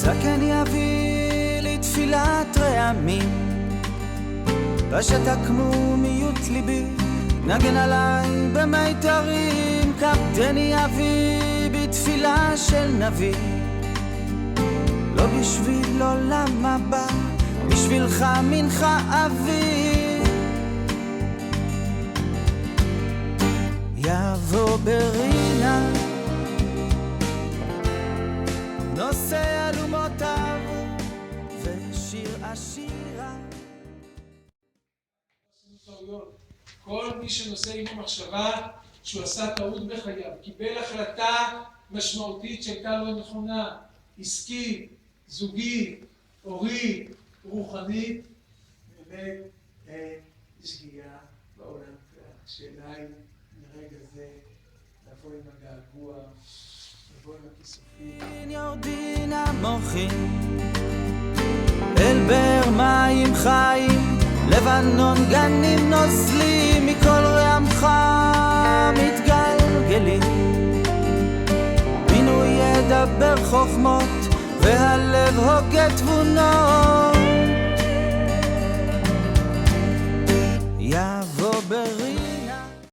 זקן יביא לי תפילת רעמים, בשטק מומיות ליבי נגן עליי במיתרים, קפטני יביא בתפילה של נביא, לא בשביל עולם הבא, בשבילך מנחה אבי. יבוא ברינה נושא אלומותיו ושיר עשירה. כל מי שנושא עם המחשבה שהוא עשה טעות בחייו, קיבל החלטה משמעותית שהייתה לא נכונה, עסקית, זוגית, הורית, רוחנית, באמת שגיאה בעולם. השאלה היא מרגע זה לבוא עם הגעגוע, לבוא עם הכיסופים. יורדין המוחים אל באר מים חיים, לבנון גנים נוזלים, מכל רעמך מתגלגלים, מינו ידבר חוכמות והלב הוגה תבונות. יבוא ברי